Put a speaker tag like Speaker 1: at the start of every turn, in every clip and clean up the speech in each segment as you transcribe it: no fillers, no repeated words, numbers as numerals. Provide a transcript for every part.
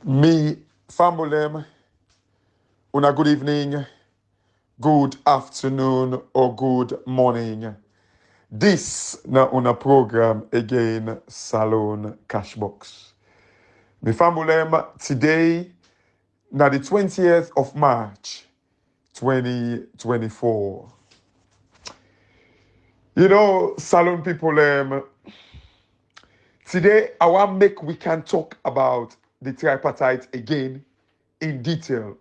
Speaker 1: Me, family, una good evening, good afternoon, or good morning. This na una program again, Salon Cashbox. Me family, today na the 20th of March, 2024. You know, Salon people, today I want make we can talk about the tripartite again in detail.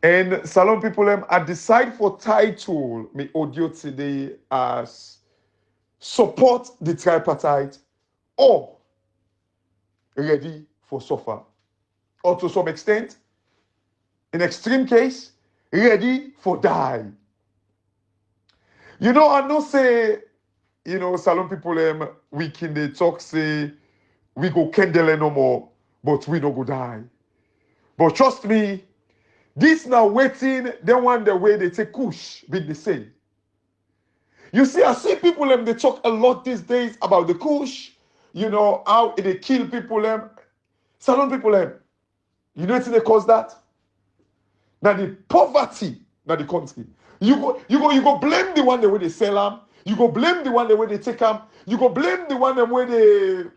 Speaker 1: And Salon people, I decide for title me audio today as support the tripartite or ready for suffer. Or to some extent, in extreme case, ready for die. You know, I know say, Salon people, we can they talk say, we go kendele no more, but we no go die. But trust me, this now waiting, they want the way they take kush, be the same. You see, I see people they talk a lot these days about the kush, how they kill people Salon people you know what they cause that? Now the poverty now the country. You go blame the one the way they sell them, you go blame the one the way they take them, you go blame the one the way they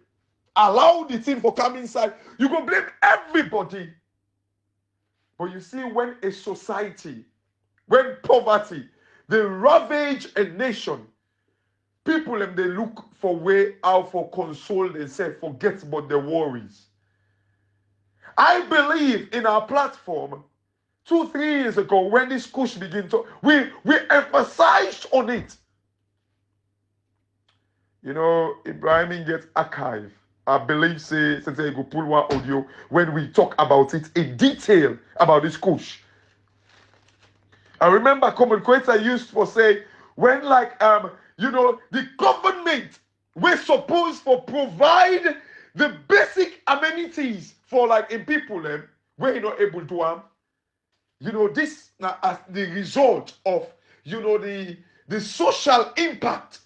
Speaker 1: allow the thing for come inside, you go blame everybody. But you see, when a society, when poverty, they ravage a nation, people they look for way out for console themselves, forget about their worries. I believe in our platform 2-3 years ago when this push began to, we emphasized on it. You know, Ibrahim gets archive. I believe since I go pull one audio when we talk about it in detail about this push. I remember Common Creator used for say when the government we're supposed to provide the basic amenities for like in people where you're not able to this now as the result of the social impact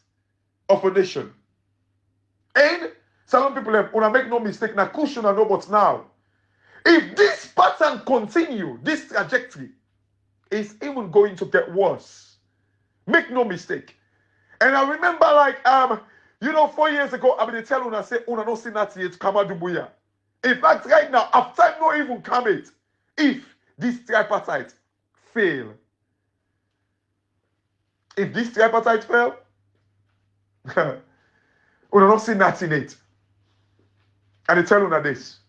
Speaker 1: of a nation. And some people wanna make no mistake now cushion and know but now if this pattern continue, this trajectory is even going to get worse. Make no mistake. And I remember 4 years ago, I mean, tell una say, una no see that yet, Kamadubuya. In fact, right now, after not even come it, if this tripartite fail, if this tripartite fail, una not see nothing it. And I tell una this.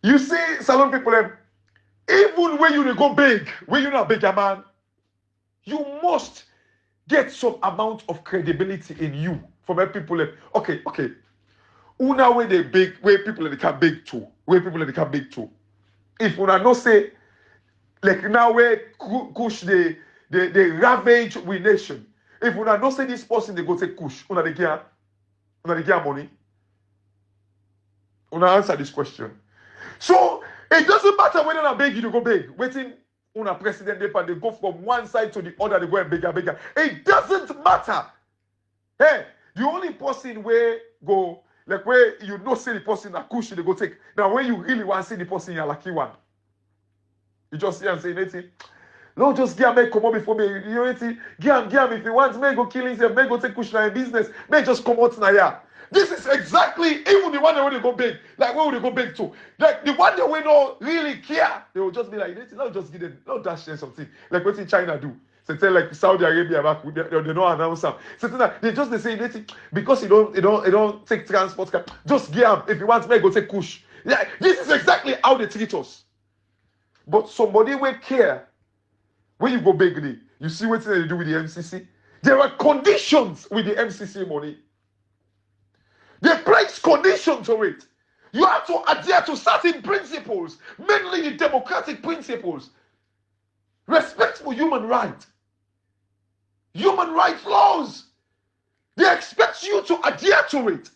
Speaker 1: You see, Salon people, even when you go big, when you're not big a man, you must get some amount of credibility in you from where people okay. Una where they big, where people they can big too, where people they can big too. If una no say like now where kush they ravage we nation. If una no say this person they go take kush, una they get money. Una answer this question. So it doesn't matter whether I beg you to go big. Waiting una president they go from one side to the other, they go and bigger. It doesn't matter. Hey, the only person where go like where you know see the person that kush they go take. Now when you really want to see the person, you're lucky one. You just see and say anything. Lord, just give me come up before me. You know anything? Give him if he wants, may go kill himself, may go take kush in business, may just come out now. This is exactly even the one that when they go big, like where would they go big to? Like the one that we don't really care, they will just be like, let's just give them, not dash them something. Like what in China do. So tell like Saudi Arabia back, they don't announce them. So they just they say because you don't take transport, just give him if you want, may go take kush. Yeah, this is exactly how they treat us. But somebody will care. When you go big, you see what they do with the MCC. There are conditions with the MCC money. They place conditions to it. You have to adhere to certain principles, mainly the democratic principles. Respect for human rights. Human rights laws. They expect you to adhere to it.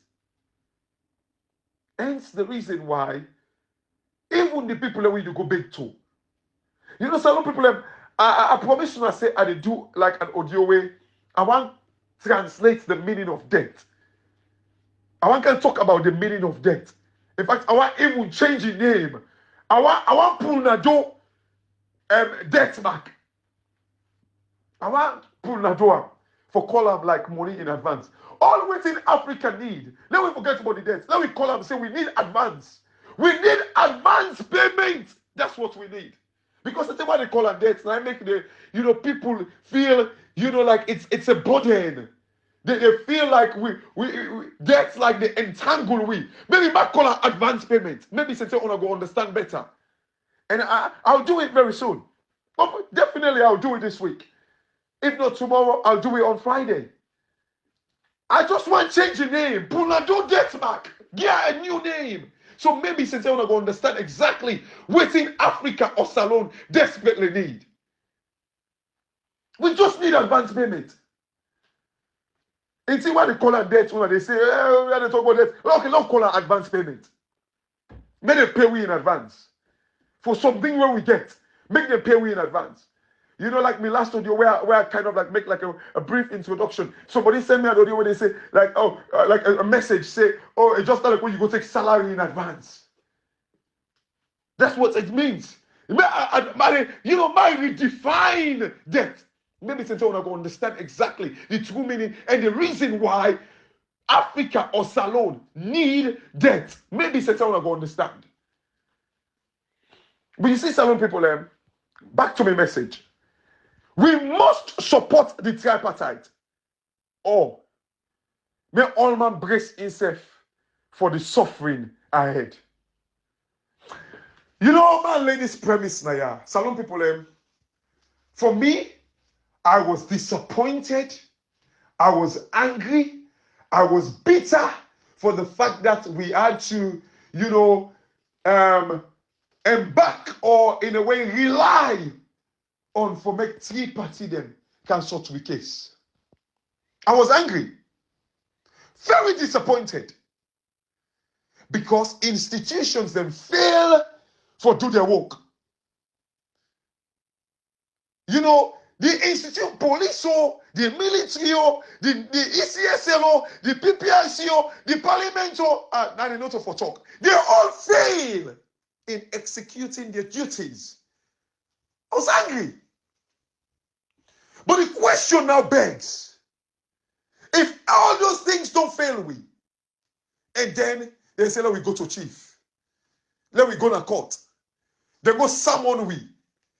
Speaker 1: Hence the reason why even the people that we go big to. You know, some people have, I promise you I say I do like an audio way. I want to translate the meaning of death. I want to talk about the meaning of death In fact, I want even change the name. I want pull Nado debt back. I want pull Nado for call them like money in advance. All within Africa need. Let me forget about the debt. Let me call them and say we need advance. We need advance payment. That's what we need. Because that's what they call them debts. And I make the people feel like it's a burden. They feel like we debts like they entangle we. Maybe back call an advance payment. Maybe since I wanna go understand better. And I'll do it very soon. But definitely I'll do it this week. If not tomorrow, I'll do it on Friday. I just want to change the name. Punado debt back. Get a new name. So maybe since I want to go understand exactly what in Africa or Salon desperately need. We just need advance payment. And see why they call it debt when they say, we are talk about debt. Okay, don't call it advance payment. Make them pay we in advance. For something where we get, make them pay we in advance. Like me last audio where I kind of like make like a brief introduction. Somebody sent me an audio where they say like, like a message say, it's just like when you go take salary in advance. That's what it means. My redefine debt. Maybe since I want to go understand exactly the true meaning and the reason why Africa or Salon need debt. Maybe since I want to go understand. But you see, Salon people, back to my message. We must support the tripartite. Or may all man brace himself for the suffering ahead. Man laid this premise now, yeah. Salon people, for me, I was disappointed. I was angry. I was bitter for the fact that we had to, embark or in a way rely on for make three party them can sort the case. I was angry, very disappointed, because institutions then fail for do their work. The institute, police, the military, the ECSL, the PPIC, the parliament, now they not for talk. They all fail in executing their duties. I was angry. But the question now begs, if all those things don't fail we, and then they say, let we go to chief, let we go to court, they go summon we,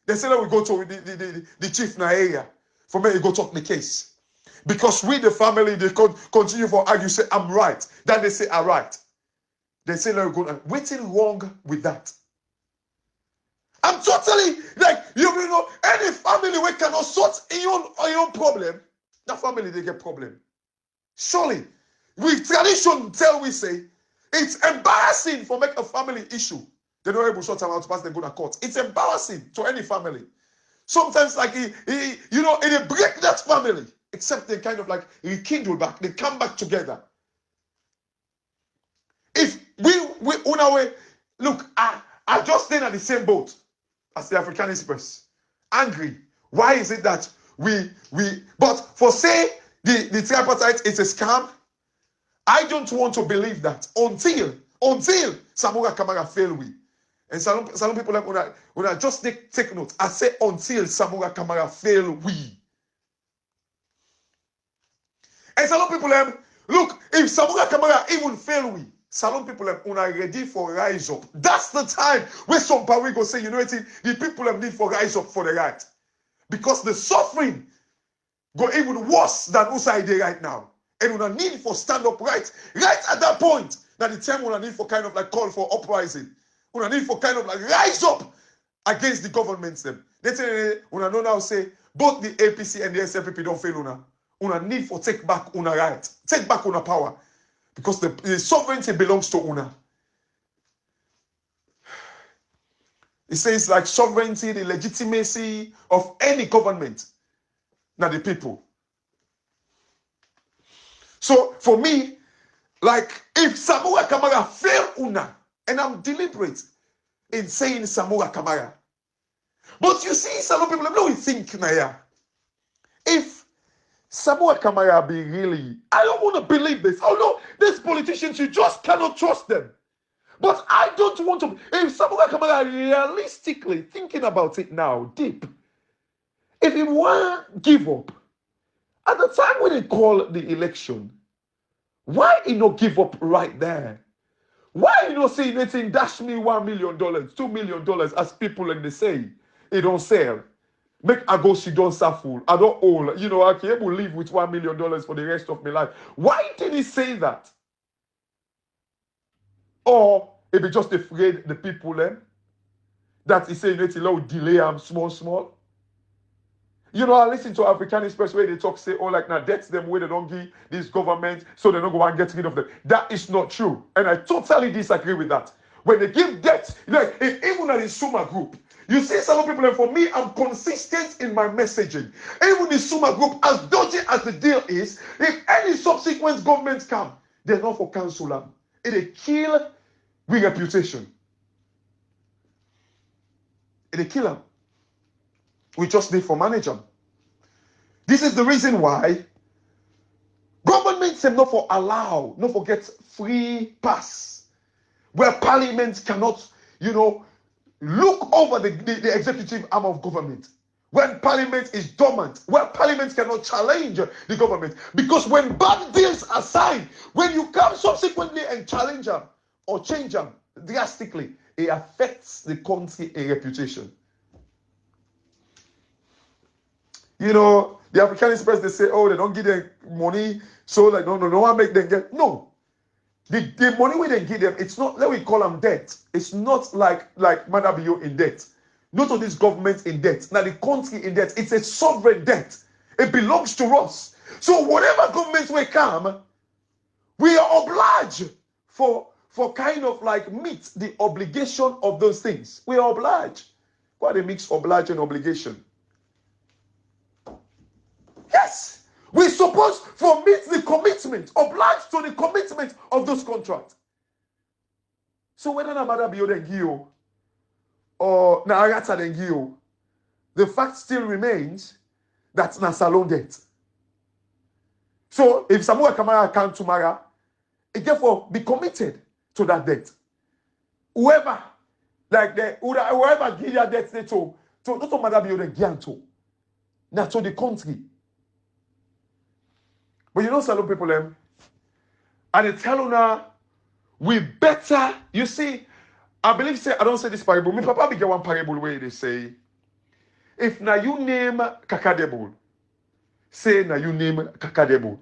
Speaker 1: they say, let we go to the chief na area, for me to go talk the case. Because we, the family, they continue for argue, say, I'm right. Then they say, I'm right. They say, let we go. What's wrong with that? I'm totally like, any family we cannot sort your own problem, that family they get problem. Surely, with tradition tell we say, it's embarrassing for make a family issue. They're not able to sort them out to pass, they go to court. It's embarrassing to any family. Sometimes like, it break that family, except they kind of like rekindle back, they come back together. If we on our way, look, I just stayed at the same boat as the African Express. Angry. Why is it that but for say the tripartite is a scam, I don't want to believe that until Samora Kamara fail we. And some people like when I just take note, I say until Samora Kamara fail we. And some people look, if Samora Kamara even fail we, Salon people are ready for rise up. That's the time where some power go say, the people need for rise up for the right. Because the suffering go even worse than outside right now. And we need for stand up right at that point. That the time we need for kind of like call for uprising. We need for kind of like rise up against the governments them. They say, we know now say, both the APC and the SLPP don't fail una. We need for take back una right. Take back una power. Because the sovereignty belongs to una. It says like sovereignty, the legitimacy of any government, not the people. So for me, like if Samora Kamara fail una, and I'm deliberate in saying Samora Kamara, but you see, some people don't think Naya. If Samora Kamara be really, I don't want to believe this. Oh no, these politicians, you just cannot trust them. But I don't want to. If Samuel Kamara realistically thinking about it now, deep, if he want give up, at the time when they call the election, why he not give up right there? Why you not say anything, dash me $1 million, $2 million, as people and they say, it don't sell. Make I go sit down full. I don't own, I can able live with $1 million for the rest of my life. Why did he say that? Or he be just afraid the people that he say it will delay him small. I listen to African Express where they talk, say, like now that's them where they don't give this government, so they don't go and get rid of them. That is not true. And I totally disagree with that. When they give debt, like even at the Suma group, you see some people, and for me, I'm consistent in my messaging. Even the Suma group, as dodgy as the deal is, if any subsequent governments come, they're not for council them. It kill with reputation. It kill them. We just need for manage them. This is the reason why governments have not for allow, not forget free pass, where parliament cannot, look over the executive arm of government. When parliament is dormant, where parliament cannot challenge the government. Because when bad deals are signed, when you come subsequently and challenge them or change them drastically, it affects the country and reputation. The African Express, they say, they don't give them money, so like, no one make them get. No. The money we then give them, it's not, let me call them debt. It's not like Madabio in debt. Not all these governments in debt. Now the country in debt, it's a sovereign debt. It belongs to us. So whatever governments will come, we are obliged for kind of like meet the obligation of those things. We are obliged. What a mix oblige and obligation. Yes, we're supposed to meet the commitment, obliged to the commitment of those contracts. So whether Namada Bio Dengio or Naagata Dengio, the fact still remains that Nasalon debt. So if Samuel Kamara can't tomorrow, it therefore be committed to that debt. Whoever give their debt to not to Madam Bio Dengianto, not to the country. But some people, and they tell now, we better, you see, I believe, I don't say this parable, my papa be get one parable where they say, if now you name Kakadebul, say now you name Kakadebul.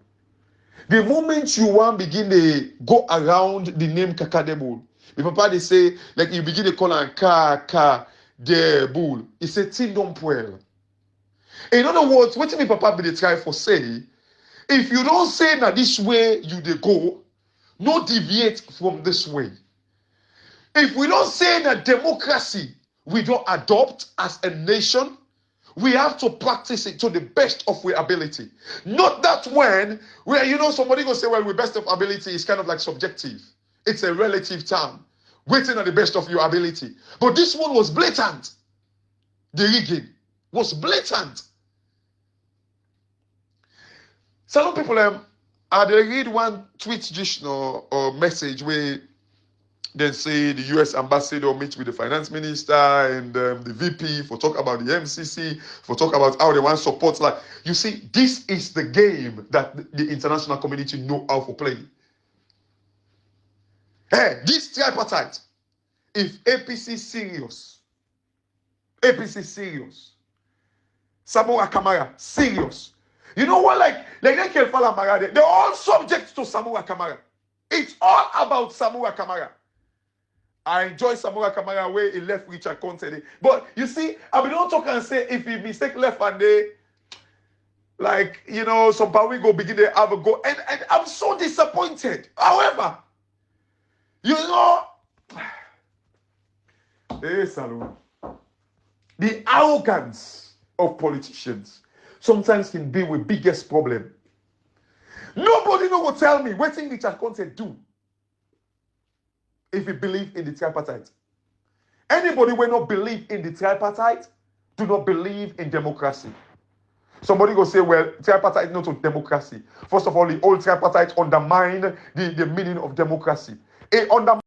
Speaker 1: The moment you want begin to go around the name Kakadebul, my papa they say, like you begin to call on Kakadebul, he say, Tindom Puel. In other words, what my papa be they try for say, if you don't say that this way you dey go, no deviate from this way. If we don't say that democracy we don't adopt as a nation, we have to practice it to the best of our ability. Not that when somebody go say, well, with best of ability is kind of like subjective. It's a relative term. Waiting at the best of your ability. But this one was blatant. The rigging was blatant. Some people, they read one tweet just or message where they say the U.S. ambassador meets with the finance minister and the VP for talk about the MCC, for talk about how they want support. Like, you see, this is the game that the international community know how to play. Hey, this tripartite, if APC serious, Samoa Kamara serious. You know what, like they can follow Marade. They're all subject to Samoa Kamara. It's all about Samoa Kamara. I enjoy Samoa Kamara where he left Richard Conte. But you see, I mean, don't talk and say if he mistake left and they, some power go begin to have a go. And I'm so disappointed. However, hey, Salud. The arrogance of politicians sometimes can be the biggest problem. Nobody will tell me what thing Richard Conte do if he believe in the tripartite. Anybody will not believe in the tripartite do not believe in democracy. Somebody go say, well, tripartite not to democracy. First of all, the old tripartite undermine the meaning of democracy. It undermine